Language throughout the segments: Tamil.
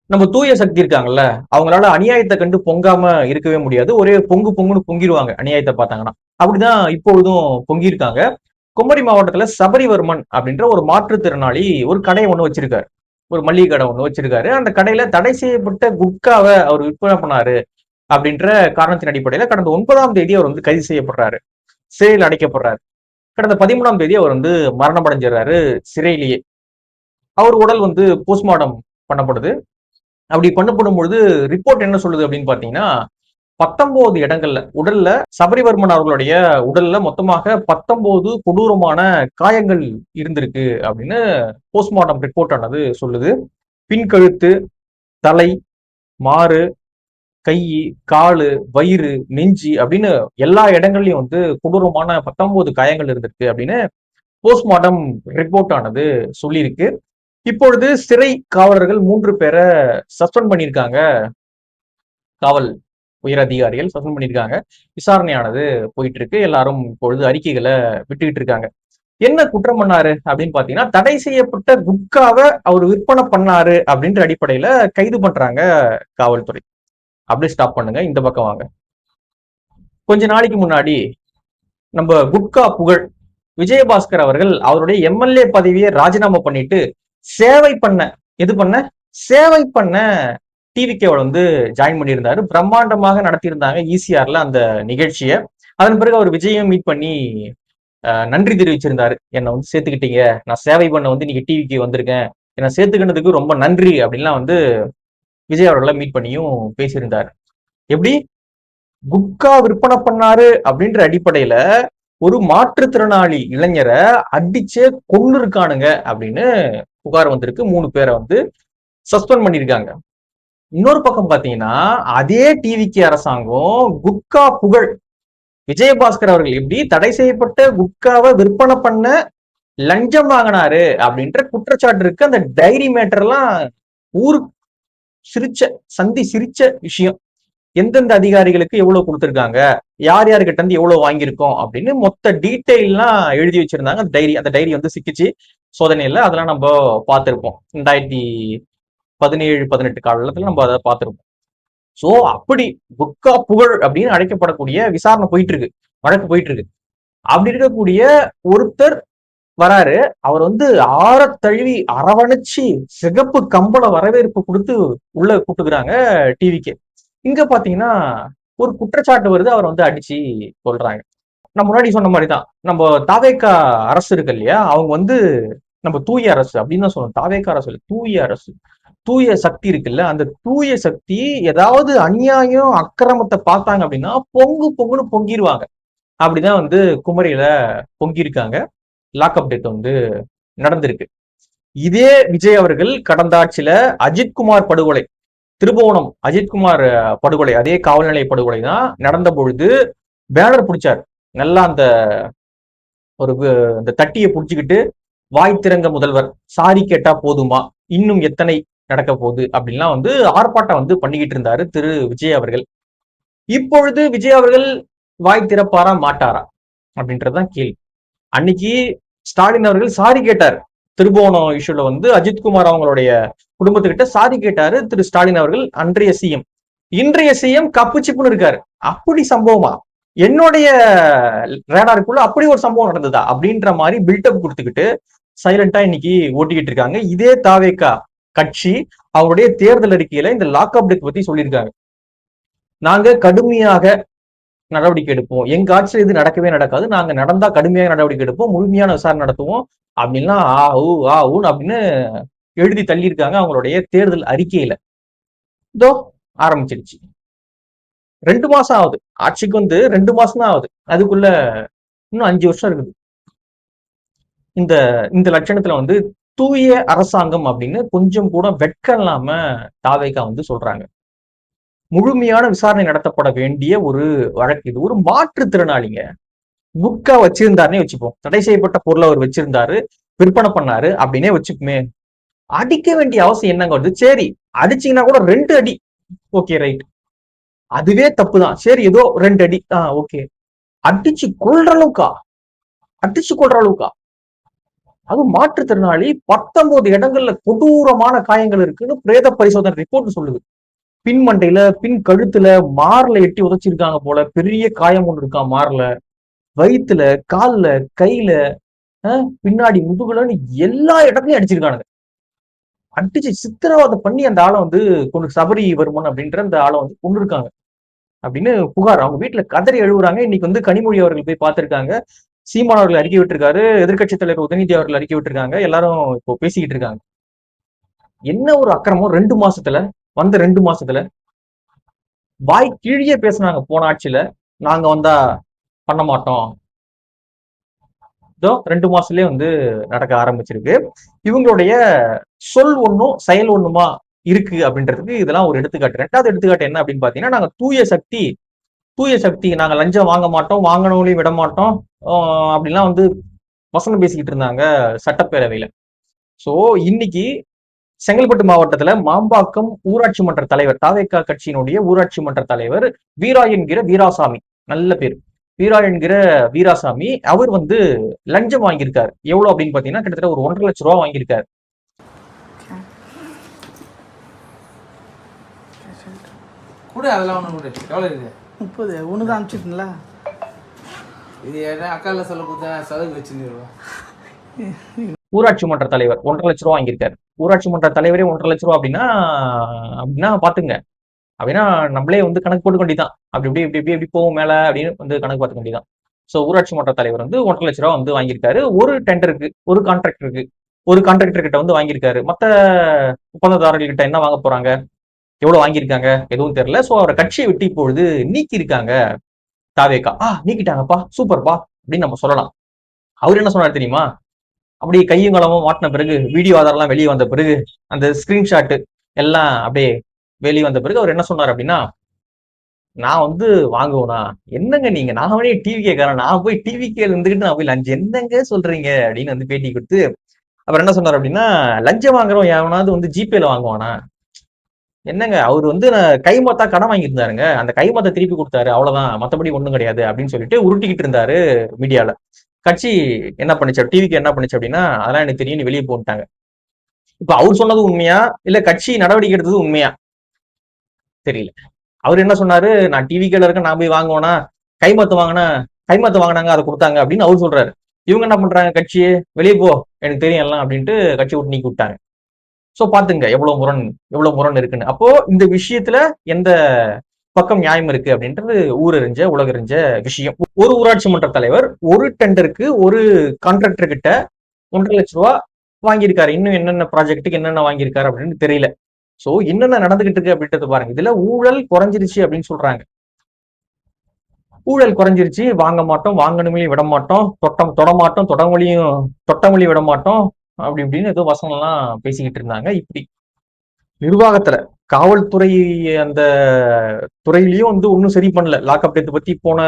நம்ம தூய சக்தி இருக்காங்கல்ல, அவங்களால அநியாயத்தை கண்டு பொங்காம இருக்கவே முடியாது. ஒரே பொங்கு பொங்குன்னு பொங்கிருவாங்க அநியாயத்தை பார்த்தாங்கன்னா. அப்படிதான் இப்பொழுதும் பொங்கியிருக்காங்க. குமரி மாவட்டத்துல சபரிவர்மன் அப்படின்ற ஒரு மாற்றுத்திறனாளி ஒரு கடை ஒண்ணு வச்சிருக்காரு. ஒரு மளிகை கடை ஒண்ணு வச்சிருக்காரு. அந்த கடையில தடை செய்யப்பட்ட குட்காவ அவர் விற்பனை பண்ணாரு அப்படின்ற காரணத்தின் அடிப்படையில கடந்த 9ஆம் தேதி அவர் வந்து கைது செய்யப்படுறாரு. சிறையில் அடைக்கப்படுறாரு. கடந்த 13ஆம் தேதி அவர் வந்து மரணம் அடைஞ்சிடறாரு சிறையிலேயே. அவர் உடல் வந்து போஸ்ட்மார்டம் பண்ணப்படுது. அப்படி பண்ணப்படும் பொழுது ரிப்போர்ட் என்ன சொல்லுது அப்படின்னு பாத்தீங்கன்னா, 19 இடங்கள்ல உடல்ல சபரிவர்மன் அவர்களுடைய உடல்ல மொத்தமாக 19 கொடூரமான காயங்கள் இருந்திருக்கு அப்படின்னு போஸ்ட்மார்டம் ரிப்போர்ட் ஆனது சொல்லுது. பின்கழுத்து, தலை, மாறு, கை, காலு, வயிறு, நெஞ்சு அப்படின்னு எல்லா இடங்கள்லயும் வந்து கொடூரமான 19 காயங்கள் இருந்திருக்கு அப்படின்னு போஸ்ட்மார்டம் ரிப்போர்ட் ஆனது சொல்லியிருக்கு. இப்பொழுது சிறை காவலர்கள் 3 பேரை சஸ்பெண்ட் பண்ணியிருக்காங்க. காவல் உயர் அதிகாரிகள் சஸ்பெண்ட் பண்ணியிருக்காங்க. விசாரணையானது போயிட்டு இருக்கு. எல்லாரும் இப்பொழுது அறிக்கைகளை விட்டுக்கிட்டு இருக்காங்க. என்ன குற்றம் பண்ணாரு அப்படின்னு பாத்தீங்கன்னா, தடை செய்யப்பட்ட குட்காவை அவர் விற்பனை பண்ணாரு அப்படின்ற அடிப்படையில கைது பண்றாங்க காவல்துறை. அப்படியே ஸ்டாப் பண்ணுங்க, இந்த பக்கம் வாங்க. கொஞ்ச நாளைக்கு முன்னாடி நம்ம குட்கா புகழ் விஜயபாஸ்கர் அவர்கள் அவருடைய எம்எல்ஏ பதவியை ராஜினாமா பண்ணிட்டு சேவை பண்ண எது பண்ண சேவை பண்ண டிவிகேவோட வந்து ஜாயின் பண்ணியிருந்தாரு. பிரம்மாண்டமாக நடத்தியிருந்தாங்க ஈசிஆர்ல அந்த நிகழ்ச்சியை. அதன் பிறகு அவர் விஜயம் மீட் பண்ணி நன்றி தெரிவிச்சிருந்தாரு. என்னை வந்து சேர்த்துக்கிட்டீங்க, நான் சேவை பண்ண வந்து நீங்க டிவிக்கு வந்திருக்கேன், என்னை சேர்த்துக்கிட்டதுக்கு ரொம்ப நன்றி அப்படின்லாம் வந்து விஜய் அவர்களை மீட் பண்ணியும் பேசியிருந்தாரு. எப்படி குட்கா விற்பனை பண்ணாரு அப்படின்ற அடிப்படையில ஒரு மாற்றுத்திறனாளி இளைஞரை அடிச்சே கொன்னு இருக்கானுங்க அப்படின்னு புகார் வந்திருக்கு. 3 பேரை வந்து சஸ்பெண்ட் பண்ணிருக்காங்க. இன்னொரு பக்கம் பாத்தீங்கன்னா, அதே டிவிக்கு அரசாங்கம் குட்கா புகழ் விஜயபாஸ்கர் அவர்கள் எப்படி தடை செய்யப்பட்ட குட்காவை விற்பனை பண்ண லஞ்சம் வாங்கினாரு அப்படின்ற குற்றச்சாட்டு இருக்கு. அந்த டைரி மேட்டர்லாம் ஊருக்கு சிரிச்ச விஷயம். எந்தெந்த அதிகாரிகளுக்கு எவ்வளவு கொடுத்திருக்காங்க, யார் யாருக்கிட்ட இருந்து எவ்வளவு வாங்கியிருக்கோம் அப்படின்னு மொத்த டீட்டெயில்லாம் எழுதி வச்சிருந்தாங்க. அந்த டைரி வந்து சிக்கிச்சு சோதனையில. அதெல்லாம் நம்ம பார்த்திருப்போம் 2017-18 காலத்துல நம்ம அதை பார்த்திருப்போம். சோ அப்படி குட்கா புகழ் அப்படின்னு அழைக்கப்படக்கூடிய விசாரணை போயிட்டு இருக்கு, வழக்கு போயிட்டு இருக்கு. அப்படி இருக்கக்கூடிய ஒருத்தர் வராரு. அவர் வந்து ஆற தழுவி அரவணைச்சு சிகப்பு கம்பள வரவேற்பு கொடுத்து உள்ள கூட்டுக்கிறாங்க டிவிக்கு. இங்க பாத்தீங்கன்னா ஒரு குற்றச்சாட்டு வருது, அவர் வந்து அடிச்சு கொள்றாங்க. நான் முன்னாடி சொன்ன மாதிரிதான், நம்ம தாவேக்கா அரசு இருக்கு இல்லையா, அவங்க வந்து நம்ம தூய அரசு அப்படின்னு தான் சொல்லணும். தாவேக்கா அரசு தூய அரசு, தூய சக்தி இருக்குல்ல, அந்த தூய சக்தி ஏதாவது அநியாயம் அக்கிரமத்தை பார்த்தாங்க அப்படின்னா பொங்குன்னு பொங்கிடுவாங்க. அப்படிதான் வந்து குமரியில பொங்கியிருக்காங்க. லாக்அப் டெத் வந்து நடந்திருக்கு. இதே விஜய் அவர்கள் கடந்த ஆட்சியில அஜித்குமார் படுகொலை, திருபுவனம் அஜித்குமார் படுகொலை, அதே காவல் நிலைய படுகொலை தான் நடந்த பொழுது பேனர் பிடிச்சார். நல்லா அந்த ஒரு அந்த தட்டியை புடிச்சுக்கிட்டு வாய் திறங்க முதல்வர், சாரி கேட்டா போதுமா, இன்னும் எத்தனை நடக்க போகுது அப்படின்லாம் வந்து ஆர்ப்பாட்டம் வந்து பண்ணிக்கிட்டு இருந்தாரு திரு விஜய் அவர்கள். இப்பொழுது விஜய் அவர்கள் வாய் திறப்பாரா மாட்டாரா அப்படின்றதுதான் கேள்வி. அன்னைக்கு ஸ்டாலின் அவர்கள் சாரி கேட்டார். திருபுவனம் இஷ்யூல வந்து அஜித்குமார் அவங்களுடைய குடும்பத்துக்கிட்ட சாரி கேட்டாரு திரு ஸ்டாலின் அவர்கள், அன்றைய சிஎம். இன்றைய சிஎம் கப்பு சிப்புன்னு இருக்காரு. அப்படி சம்பவமா, என்னுடைய ரேடாருக்குள்ள அப்படி ஒரு சம்பவம் நடந்ததா அப்படின்ற மாதிரி பில்டப் கொடுத்துக்கிட்டு சைலண்டா இன்னைக்கு ஓட்டிக்கிட்டு இருக்காங்க. இதே தாவேக்கா கட்சி அவருடைய தேர்தல் அறிக்கையில இந்த லாக்அப் டெத் பத்தி சொல்லியிருக்காங்க. நாங்க கடுமையாக நடவடிக்கை எடுப்போம், எங்க ஆட்சியில் இது நடக்கவே நடக்காது, நாங்க நடந்தா கடுமையாக நடவடிக்கை எடுப்போம், முழுமையான விசாரணை நடத்துவோம் அப்படின்லாம் ஆ ஊன்னு அப்படின்னு எழுதி தள்ளியிருக்காங்க அவங்களுடைய தேர்தல் அறிக்கையில. இதோ ஆரம்பிச்சிருச்சு. 2 மாசம் ஆகுது ஆட்சிக்கு வந்து, 2 மாசம் தான் ஆகுது. அதுக்குள்ள இன்னும் 5 வருஷம் இருக்குது. இந்த இந்த லட்சணத்துல வந்து தூய அரசாங்கம் அப்படின்னு கொஞ்சம் கூட வெட்கம் இல்லாம தாவேகா வந்து சொல்றாங்க. முழுமையான விசாரணை நடத்தப்பட வேண்டிய ஒரு வழக்கு இது. ஒரு மாற்றுத்திறனாளிங்க குட்கா வச்சிருந்தாருன்னே வச்சுப்போம், தடை செய்யப்பட்ட பொருளை அவர் வச்சிருந்தாரு, விற்பனை பண்ணாரு அப்படின்னே வச்சுக்குமே, அடிக்க வேண்டிய அவசியம் என்னங்க வருது? சரி அடிச்சீங்கன்னா கூட 2 அடி, ஓகே ரைட், அதுவே தப்பு தான். சரி ஏதோ 2 அடி, ஓகே. அடிச்சு கொள்ற அளவுக்கா? அடிச்சு கொள்ற அளவுக்கா? அது மாற்றுத்திறனாளி 19 இடங்கள்ல கொடூரமான காயங்கள் இருக்குன்னு பிரேத பரிசோதனை ரிப்போர்ட் சொல்லுது. பின் மண்டையில, பின் கழுத்துல, மார்ல எட்டி உதைச்சிருக்காங்க போல, பெரிய காயம் ஒண்ணு இருக்கா மார்ல, வயித்துல, கால்ல, கையில, பின்னாடி முதுகுலன்னு எல்லா இடத்துலயும் அடிச்சிருக்கானுங்க. அடிச்சு சித்திரவதை பண்ணி அந்த ஆளை வந்து கொண்டு சபரி வருமன் அப்படின்ற அந்த ஆளை வந்து கொண்டு இருக்காங்க அப்படின்னு புகார். அவங்க வீட்டுல கதறி எழுவுறாங்க. இன்னைக்கு வந்து கனிமொழி அவர்கள் போய் பார்த்திருக்காங்க. சீமான் அவர்கள் அறிக்கை விட்டிருக்காரு. எதிர்கட்சி தலைவர் உதயநிதி அவர்கள் அறிக்கை விட்டிருக்காங்க. எல்லாரும் இப்போ பேசிக்கிட்டு இருக்காங்க. என்ன ஒரு அக்கிரமம் 2 மாசத்துல, வந்த 2 மாசத்துல வாய் கீழியே பேசுனாங்க. போன ஆட்சியில நாங்க வந்தா பண்ண மாட்டோம். இதோ 2 மாசத்துலயே வந்து நடக்க ஆரம்பிச்சிருக்கு. இவங்களுடைய சொல் ஒண்ணும் செயல் ஒண்ணுமா இருக்கு அப்படின்றதுக்கு இதெல்லாம் ஒரு எடுத்துக்காட்டு. 2வது எடுத்துக்காட்டு என்ன அப்படின்னு பாத்தீங்கன்னா, நாங்க தூய சக்தி நாங்க லஞ்சம் வாங்க மாட்டோம், வாங்கினவங்களையும் விட மாட்டோம் அப்படிலாம் வந்து வசனம் பேசிக்கிட்டு இருந்தாங்க சட்டப்பேரவையில. சோ இன்னைக்கு செங்கல்பட்டு மாவட்டத்துல மாம்பாக்கம் ஊராட்சி மன்ற தலைவர், தாவேகா கட்சியினுடைய ஊராட்சி மன்ற தலைவர் வீரா என்கிற வீராசாமி, நல்ல பேர், வீரா என்கிற வீராசாமி, அவர் வந்து லஞ்சம் வாங்கியிருக்காரு. எவ்வளவு அப்படின்னு பாத்தீங்கன்னா கிட்டத்தட்ட ஒரு 1,50,000 ரூபாய் வாங்கியிருக்காரு. கூட அதெல்லாம் ஒண்ணு கூட எவ்வளவு இருக்கு? 30 ஒன்று தான் அனுப்பிச்சிட்டுங்களா? இது அக்கால சொல்ல கொடுத்தா செலவு வச்சுருவா. ஊராட்சி மன்ற தலைவர் 1,50,000 ரூபாய் வாங்கியிருக்காரு. ஊராட்சி மன்ற தலைவரே 1,50,000 ரூபாய் அப்படின்னா பாத்துங்க. அப்படின்னா நம்மளே வந்து கணக்கு போட்டுக்க வேண்டியதான். அப்படி இப்படி இப்படி இப்படி இப்படி போகும் மேல அப்படின்னு வந்து கணக்கு பார்த்துக்க வேண்டியதான். சோ ஊராட்சி மன்ற தலைவர் வந்து 1,50,000 ரூபாய் வந்து வாங்கியிருக்காரு. ஒரு டெண்டருக்கு, ஒரு கான்ட்ராக்டர் கிட்ட வந்து வாங்கியிருக்காரு. மத்த ஒப்பந்ததாரர்கள் கிட்ட என்ன வாங்க போறாங்க, எவ்வளவு வாங்கியிருக்காங்க எதுவும் தெரியல. சோ அவரை கட்சியை விட்டு இப்பொழுது நீக்கி இருக்காங்க தாவேகா. நீக்கிட்டாங்கப்பா, சூப்பர்ப்பா அப்படின்னு நம்ம சொல்லலாம். அவர் என்ன சொன்னார் தெரியுமா? அப்படியே கையும் களமும் மாட்டின பிறகு, வீடியோ ஆதாரம் வெளியே வந்த பிறகு, அந்த ஸ்கிரீன்ஷாட் எல்லாம் அப்படியே வெளியே வந்த பிறகு அவர் என்ன சொன்னார் அப்படின்னா, நான் வந்து வாங்குவேனா? என்னங்க நீங்க, நான் டிவி கேட்கறேன், நான் போய் டிவி கே இருந்துகிட்டு நான் போய் லஞ்சம் என்னங்க சொல்றீங்க அப்படின்னு வந்து பேட்டி கொடுத்து அவர் என்ன சொன்னார் அப்படின்னா, லஞ்சம் வாங்குறோம் எவனாவது வந்து ஜிபேல வாங்குவானா? என்னங்க அவர் வந்து கைமாத்தா கடன் வாங்கியிருந்தாருங்க, அந்த கைமாத்த திருப்பி கொடுத்தாரு, அவ்வளவுதான், மத்தபடி ஒண்ணும் கிடையாது அப்படின்னு சொல்லிட்டு உருட்டிக்கிட்டு இருந்தாரு மீடியால. கட்சி என்ன பண்ணுச்சு, டிவிக்கு என்ன பண்ணுச்சு அப்படின்னா, அதெல்லாம் எனக்கு தெரியும், வெளியே போட்டாங்க. இப்ப அவர் சொன்னது உண்மையா இல்ல கட்சி நடவடிக்கை எடுத்தது உண்மையா தெரியல. அவர் என்ன சொன்னாரு, நான் டிவி கேல இருக்க, நான் போய் வாங்குவேனா, கைமாத்து வாங்கினாங்க, அதை கொடுத்தாங்க அப்படின்னு அவர் சொல்றாரு. இவங்க என்ன பண்றாங்க, கட்சியே வெளியே போ, எனக்கு தெரியும் எல்லாம் அப்படின்ட்டு கட்சி விட்டு நீக்கி விட்டாங்க. சோ பாத்துங்க எவ்வளவு முரண் இருக்குன்னு. அப்போ இந்த விஷயத்துல எந்த பக்கம் நியாயம் இருக்கு அப்படின்றது ஊரறிஞ்ச உலகறிஞ்ச விஷயம். ஒரு ஊராட்சி மன்ற தலைவர் ஒரு டெண்டருக்கு ஒரு கான்ட்ராக்டர் கிட்ட 1,50,000 ரூபாய் வாங்கியிருக்காரு. இன்னும் என்னென்ன ப்ராஜெக்ட்டுக்கு என்னென்ன வாங்கியிருக்காரு அப்படின்னு தெரியல. சோ என்னென்ன நடந்துகிட்டு இருக்கு அப்படின்றது பாருங்க. இதுல ஊழல் குறைஞ்சிருச்சு அப்படின்னு சொல்றாங்க. ஊழல் குறைஞ்சிருச்சு, வாங்க மாட்டோம், வாங்கணுமொழியும் விட மாட்டோம், தொட்டமொழியும் விட மாட்டோம் அப்படி இப்படின்னு ஏதோ வசனம் எல்லாம் பேசிக்கிட்டு இருந்தாங்க. இப்படி நிர்வாகத்துல காவல்துறை அந்த துறையிலயும் வந்து ஒன்னும் சரி பண்ணல. லாக்அப் டெத் பத்தி போன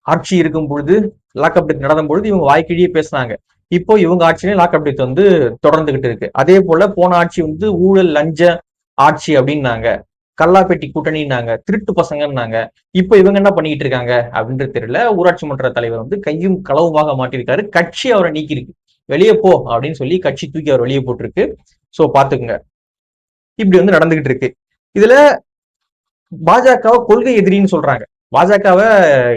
ஆட்சி இருக்கும் பொழுது, லாக்அப் டெத் நடந்த பொழுது இவங்க வாய்க்கிழியே பேசினாங்க. இப்போ இவங்க ஆட்சியிலே லாக்அப் டெத் வந்து தொடர்ந்துகிட்டு இருக்கு. அதே போல போன ஆட்சி வந்து ஊழல் லஞ்ச ஆட்சி அப்படின்னாங்க, கல்லாப்பேட்டி கூட்டணின்னாங்க, திருட்டு பசங்கன்னாங்க. இப்ப இவங்க என்ன பண்ணிட்டு இருக்காங்க அப்படின்றது தெரியல. ஊராட்சி மன்ற தலைவர் வந்து கையும் களவுமாக மாட்டிருக்காரு. கட்சி அவரை நீக்கிருக்கு. வெளியே போ அப்படின்னு சொல்லி கட்சி தூக்கி அவர் வெளியே போட்டிருக்கு. சோ பாத்துக்குங்க, இப்படி வந்து நடந்துகிட்டு இருக்கு. இதுல பாஜகவை கொள்கை எதிரின்னு சொல்றாங்க. பாஜகவை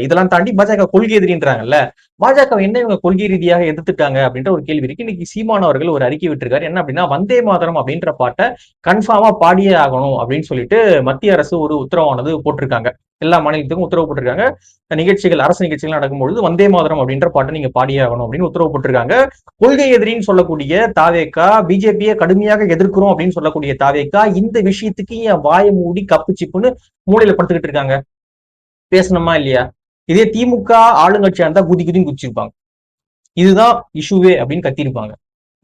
இதெல்லாம் தாண்டி பாஜக கொள்கை எதிரின்றாங்கல்ல, பாஜக என்ன இவங்க கொள்கை ரீதியாக எதிர்த்துட்டாங்க அப்படின்ற ஒரு கேள்வி இருக்கு. இன்னைக்கு சீமான் அவர்கள் ஒரு அறிக்கை விட்டுருக்காரு. என்ன அப்படின்னா, வந்தே மாதரம் அப்படின்ற பாட்டை கன்ஃபார்மா பாடியே ஆகணும் அப்படின்னு சொல்லிட்டு மத்திய அரசு ஒரு உத்தரவானது போட்டிருக்காங்க. எல்லா மாநிலத்துக்கும் உத்தரவு போட்டிருக்காங்க. நிகழ்ச்சிகள், அரசு நிகழ்ச்சிகள் நடக்கும்பொழுது வந்தே மாதரம் அப்படின்ற பாட்டை நீங்க பாடியே ஆகணும் அப்படின்னு உத்தரவு போட்டிருக்காங்க. கொள்கை எதிரின்னு சொல்லக்கூடிய தாவேகா, பிஜேபியை கடுமையாக எதிர்க்கிறோம் அப்படின்னு சொல்லக்கூடிய தாவேகா, இந்த விஷயத்துக்கு என் வாயை மூடி கப்பு சிப்புன்னு மூளையில படுத்துக்கிட்டு இருக்காங்க. பேசணுமா இல்லையா? இதே திமுக ஆளுங்கட்சியா இருந்தா குதி குதின்னு குதிச்சிருப்பாங்க. இதுதான் இஷ்யூவே அப்படின்னு கத்திருப்பாங்க.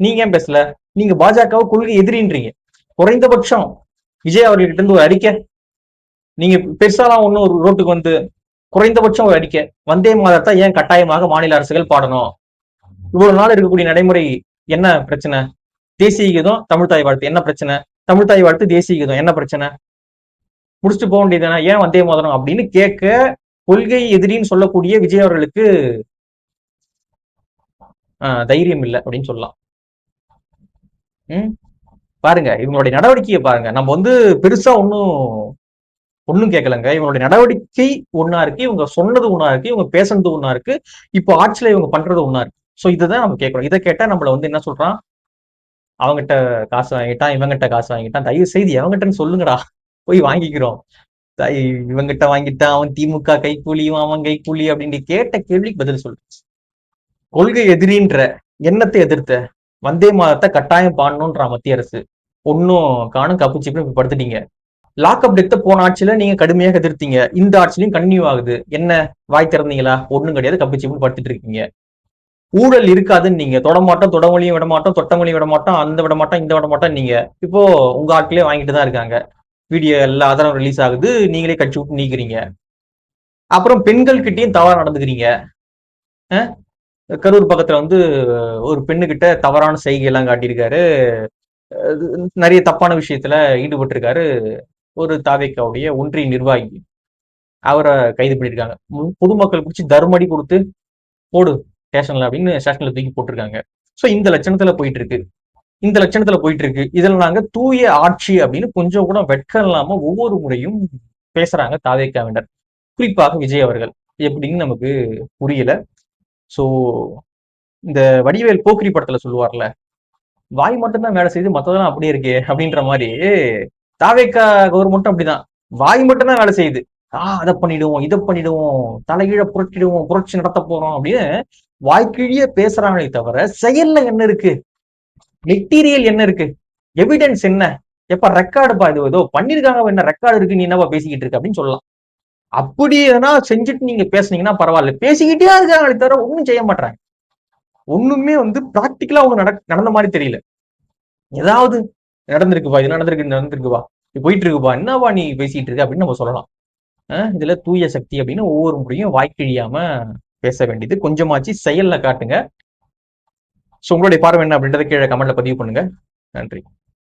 நீங்க ஏன் பேசல? நீங்க பாஜகவை கொள்கை எதிரின்றீங்க. குறைந்தபட்சம் விஜய் அவர்கிட்ட இருந்து ஒரு அறிக்கை, நீங்க பெருசாலாம் ஒன்னும் ஒரு ரோட்டுக்கு வந்து குறைந்தபட்சம் ஒரு அறிக்கை, வந்தே மாதத்தை ஏன் கட்டாயமாக மாநில அரசுகள் பாடணும்? இவ்வளவு நாள் இருக்கக்கூடிய நடைமுறை என்ன பிரச்சனை? தேசிய கீதம், தமிழ் தாய் வாழ்த்து என்ன பிரச்சனை? தமிழ் தாய் வாழ்த்து, தேசிய கீதம் என்ன பிரச்சனை? முடிச்சுட்டு போக வேண்டியதுதானே, ஏன் வந்தே மாதரம் அப்படின்னு கேட்க கொள்கை எதிரின்னு சொல்லக்கூடிய விஜய் அவர்களுக்கு தைரியம் இல்லை அப்படின்னு சொல்லலாம். பாருங்க இவங்களுடைய நடவடிக்கையை பாருங்க. நம்ம வந்து பெருசா ஒன்னும் கேட்கலங்க. இவங்களுடைய நடவடிக்கை ஒன்னா இருக்கு, இவங்க சொன்னது ஒன்னா இருக்கு, இவங்க பேசுனது ஒன்னா இருக்கு, இப்போ ஆட்சியில இவங்க பண்றது ஒன்னா இருக்கு. சோ இதுதான் நம்ம கேட்கணும். இதை கேட்டா நம்மள வந்து என்ன சொல்றான், அவங்ககிட்ட காசு வாங்கிட்டான், இவங்கிட்ட காசு வாங்கிட்டான், தயவு செய்து எவங்கிட்டன்னு சொல்லுங்கடா, போய் வாங்கிக்கிறோம். இவங்கிட்ட வாங்கிட்டான், அவன் திமுக கைக்கூலி, அவன் கைக்கூலி அப்படின்னு கேட்ட கேள்விக்கு பதில் சொல்லு. கொள்கை எதிரின்ற எண்ணத்தை எதிர்த்த வந்தே மாதத்தை கட்டாயம் பாடணும்ன்ற மத்திய அரசு ஒன்னும் காணும், கப்புச்சிப்பு படுத்துட்டீங்க. லாக்அப் டெத்த போன ஆட்சியில நீங்க கடுமையாக எதிர்த்தீங்க, இந்த ஆட்சியிலும் கன்டினியூ ஆகுது. என்ன வாய் திறந்தீங்களா? ஒண்ணும் கிடையாது, கப்புச்சிப்புன்னு படுத்துட்டு இருக்கீங்க. ஊழல் இருக்காதுன்னு நீங்க தொடமாட்டோம், தொடமொழியும் விடமாட்டோம், தொட்டமொழியும் விடமாட்டோம், அந்த விடமாட்டோம், இந்த விடமாட்டோம். நீங்க இப்போ உங்க ஆட்களே வாங்கிட்டு தான் இருக்காங்க. வீடியோ எல்லா ஆதாரம் ரிலீஸ் ஆகுது, நீங்களே கட்சி விட்டு நீக்கிறீங்க. அப்புறம் பெண்கள் கிட்டயும் தவறா நடந்துக்கிறீங்க. கரூர் பக்கத்துல வந்து ஒரு பெண்ணுகிட்ட தவறான செய்கை எல்லாம் காட்டியிருக்காரு, நிறைய தப்பான விஷயத்துல ஈடுபட்டு இருக்காரு ஒரு தாவேக்காவுடைய ஒன்றிய நிர்வாகி. அவரை கைது பண்ணிருக்காங்க. பொதுமக்கள் பிடிச்சி தர்மடி கொடுத்து போடு ஸ்டேஷன்ல அப்படின்னு ஸ்டேஷன்ல தூக்கி போட்டிருக்காங்க. சோ இந்த லட்சணத்துல போயிட்டு இருக்கு. இதுல நாங்க தூய ஆட்சி அப்படின்னு கொஞ்சம் கூட வெட்கம் இல்லாம ஒவ்வொரு முறையும் பேசுறாங்க தாவேக்காவினர், குறிப்பாக விஜய் அவர்கள். எப்படின்னு நமக்கு புரியல. சோ இந்த வடிவேல் போக்கிரி படத்துல சொல்லுவார்ல, வாய் மட்டும்தான் வேலை செய்து மத்ததெல்லாம் அப்படியே இருக்கு அப்படின்ற மாதிரி தாவேக்கா கவர்மெண்ட்டும் அப்படிதான். வாய் மட்டும்தான் வேலை செய்யுது. அதை பண்ணிடுவோம், இதை பண்ணிடுவோம், தலைகீழ புரட்டிடுவோம், புரட்சி நடத்த போறோம் அப்படின்னு வாய்க்கிழிய பேசுறாங்களே தவிர செயல்ல என்ன இருக்கு, மெட்டீரியல் என்ன இருக்கு, எவிடன்ஸ் என்ன, எப்ப ரெக்கார்டுப்பா இது ஏதோ பண்ணிருக்காங்க, என்ன ரெக்கார்டு இருக்கு, நீ என்னப்பா பேசிக்கிட்டு இருக்கு அப்படின்னு சொல்லலாம். அப்படி எதனா செஞ்சுட்டு நீங்க பேசுனீங்கன்னா பரவாயில்ல, பேசிக்கிட்டே இருக்காங்களே தவிர ஒன்னும் செய்ய மாட்டாங்க. ஒண்ணுமே வந்து பிராக்டிக்கலா அவங்க நடந்த மாதிரி தெரியல. ஏதாவது நடந்திருக்குப்பா, இது நடந்திருக்குப்பா, போயிட்டு இருக்குப்பா, என்னப்பா நீ பேசிட்டு இருக்க அப்படின்னு நம்ம சொல்லலாம். இதுல தூய சக்தி அப்படின்னு ஒவ்வொரு முறையும் வாய்க்கிழியாம பேச வேண்டியது. கொஞ்சமாச்சு செயல்ல காட்டுங்க. சோ உங்களுடைய பார்வை என்ன அப்படின்றத கீழே கமெண்ட்ல பதிவு பண்ணுங்க. நன்றி.